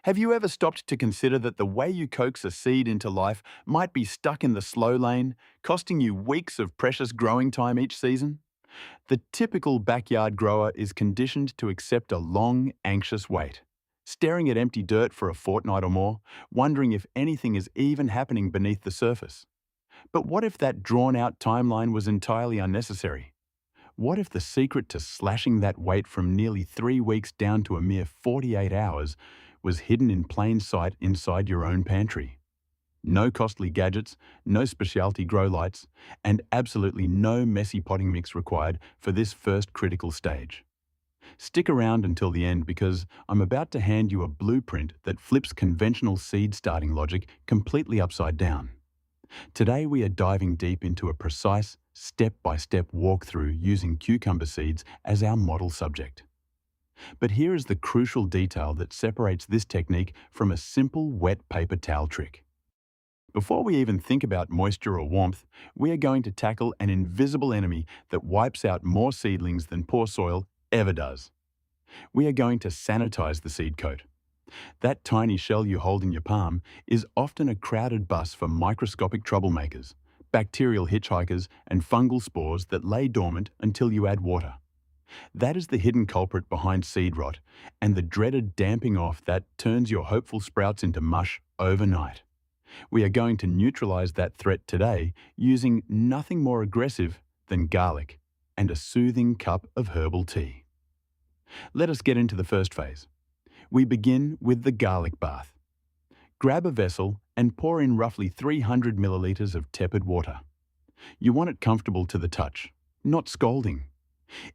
Have you ever stopped to consider that the way you coax a seed into life might be stuck in the slow lane, costing you weeks of precious growing time each season? The typical backyard grower is conditioned to accept a long, anxious wait, staring at empty dirt for a fortnight or more, wondering if anything is even happening beneath the surface. But what if that drawn-out timeline was entirely unnecessary? What if the secret to slashing that wait from nearly 3 weeks down to a mere 48 hours was hidden in plain sight inside your own pantry? No costly gadgets, no specialty grow lights, and absolutely no messy potting mix required for this first critical stage. Stick around until the end because I'm about to hand you a blueprint that flips conventional seed starting logic completely upside down. Today we are diving deep into a precise, step-by-step walkthrough using cucumber seeds as our model subject. But here is the crucial detail that separates this technique from a simple wet paper towel trick. Before we even think about moisture or warmth, we are going to tackle an invisible enemy that wipes out more seedlings than poor soil ever does. We are going to sanitize the seed coat. That tiny shell you hold in your palm is often a crowded bus for microscopic troublemakers, bacterial hitchhikers, and fungal spores that lay dormant until you add water. That is the hidden culprit behind seed rot and the dreaded damping off that turns your hopeful sprouts into mush overnight. We are going to neutralize that threat today using nothing more aggressive than garlic and a soothing cup of herbal tea. Let us get into the first phase. We begin with the garlic bath. Grab a vessel and pour in roughly 300 milliliters of tepid water. You want it comfortable to the touch, not scalding.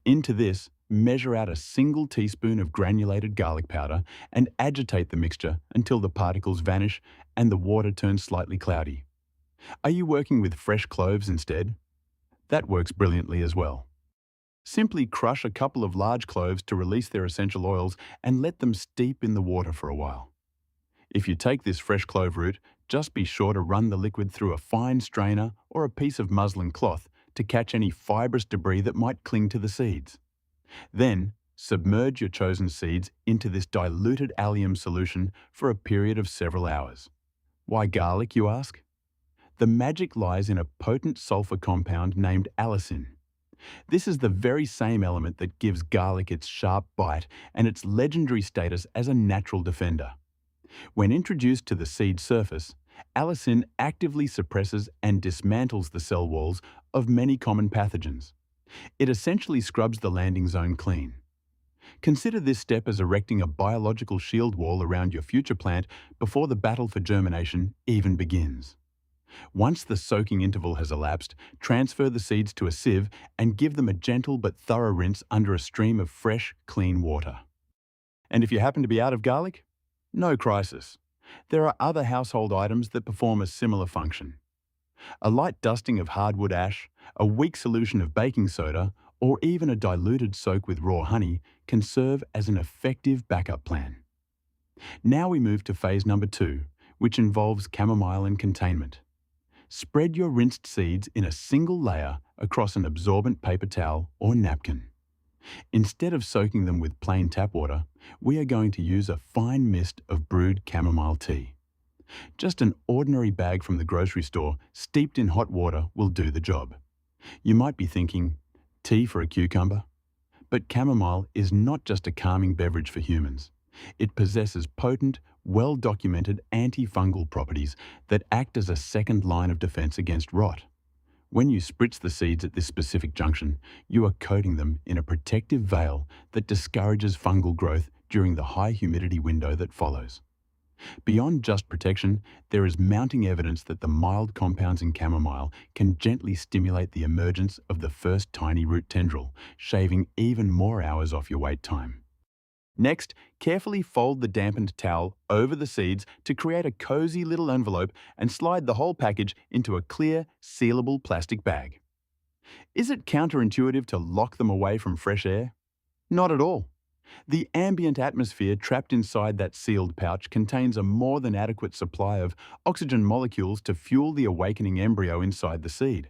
Into this, measure out a single teaspoon of granulated garlic powder and agitate the mixture until the particles vanish and the water turns slightly cloudy. Are you working with fresh cloves instead? That works brilliantly as well. Simply crush a couple of large cloves to release their essential oils and let them steep in the water for a while. If you take this fresh clove root, just be sure to run the liquid through a fine strainer or a piece of muslin cloth to catch any fibrous debris that might cling to the seeds. Then, submerge your chosen seeds into this diluted allium solution for a period of several hours. Why garlic, you ask? The magic lies in a potent sulfur compound named allicin. This is the very same element that gives garlic its sharp bite and its legendary status as a natural defender. When introduced to the seed surface, allicin actively suppresses and dismantles the cell walls of many common pathogens. It essentially scrubs the landing zone clean. Consider this step as erecting a biological shield wall around your future plant before the battle for germination even begins. Once the soaking interval has elapsed, transfer the seeds to a sieve and give them a gentle but thorough rinse under a stream of fresh, clean water. And if you happen to be out of garlic, no crisis. There are other household items that perform a similar function. A light dusting of hardwood ash, a weak solution of baking soda, or even a diluted soak with raw honey can serve as an effective backup plan. Now we move to phase number 2, which involves chamomile and containment. Spread your rinsed seeds in a single layer across an absorbent paper towel or napkin. Instead of soaking them with plain tap water, we are going to use a fine mist of brewed chamomile tea. Just an ordinary bag from the grocery store steeped in hot water will do the job. You might be thinking, tea for a cucumber? But chamomile is not just a calming beverage for humans. It possesses potent, well-documented antifungal properties that act as a second line of defense against rot. When you spritz the seeds at this specific junction, you are coating them in a protective veil that discourages fungal growth during the high humidity window that follows. Beyond just protection, there is mounting evidence that the mild compounds in chamomile can gently stimulate the emergence of the first tiny root tendril, shaving even more hours off your wait time. Next, carefully fold the dampened towel over the seeds to create a cozy little envelope and slide the whole package into a clear, sealable plastic bag. Is it counterintuitive to lock them away from fresh air? Not at all. The ambient atmosphere trapped inside that sealed pouch contains a more than adequate supply of oxygen molecules to fuel the awakening embryo inside the seed.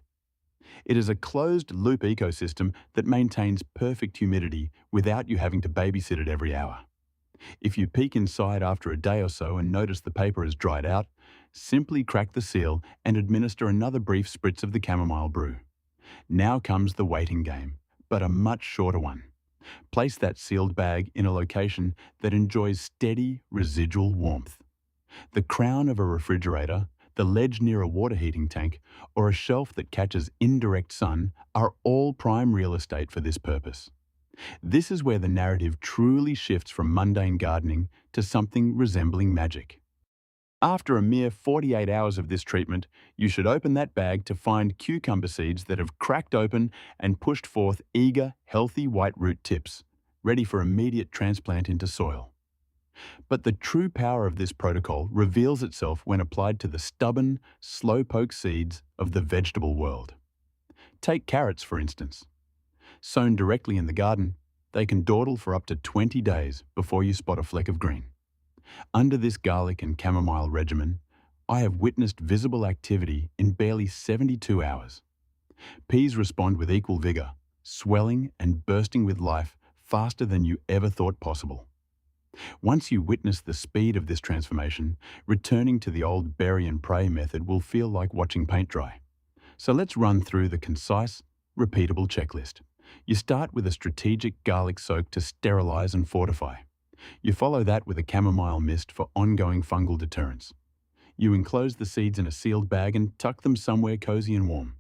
It is a closed-loop ecosystem that maintains perfect humidity without you having to babysit it every hour. If you peek inside after a day or so and notice the paper has dried out, simply crack the seal and administer another brief spritz of the chamomile brew. Now comes the waiting game, but a much shorter one. Place that sealed bag in a location that enjoys steady, residual warmth. The crown of a refrigerator, the ledge near a water heating tank, or a shelf that catches indirect sun are all prime real estate for this purpose. This is where the narrative truly shifts from mundane gardening to something resembling magic. After a mere 48 hours of this treatment, you should open that bag to find cucumber seeds that have cracked open and pushed forth eager, healthy white root tips, ready for immediate transplant into soil. But the true power of this protocol reveals itself when applied to the stubborn, slow-poke seeds of the vegetable world. Take carrots, for instance. Sown directly in the garden, they can dawdle for up to 20 days before you spot a fleck of green. Under this garlic and chamomile regimen, I have witnessed visible activity in barely 72 hours. Peas respond with equal vigor, swelling and bursting with life faster than you ever thought possible. Once you witness the speed of this transformation, returning to the old bury and pray method will feel like watching paint dry. So let's run through the concise, repeatable checklist. You start with a strategic garlic soak to sterilize and fortify. You follow that with a chamomile mist for ongoing fungal deterrence. You enclose the seeds in a sealed bag and tuck them somewhere cozy and warm.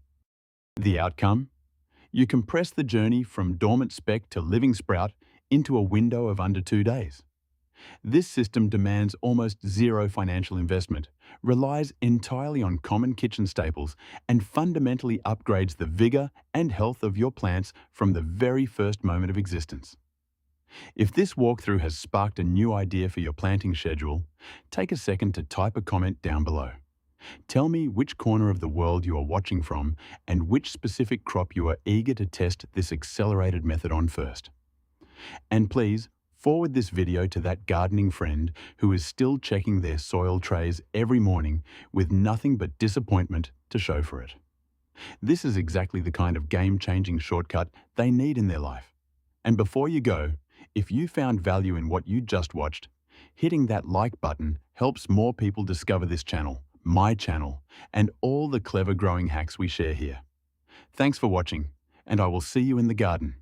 The outcome? You compress the journey from dormant speck to living sprout into a window of under 2 days. This system demands almost zero financial investment, relies entirely on common kitchen staples, and fundamentally upgrades the vigor and health of your plants from the very first moment of existence. If this walkthrough has sparked a new idea for your planting schedule, take a second to type a comment down below. Tell me which corner of the world you are watching from and which specific crop you are eager to test this accelerated method on first. And please, forward this video to that gardening friend who is still checking their soil trays every morning with nothing but disappointment to show for it. This is exactly the kind of game-changing shortcut they need in their life. And before you go, if you found value in what you just watched, hitting that like button helps more people discover this channel, my channel, and all the clever growing hacks we share here. Thanks for watching, and I will see you in the garden.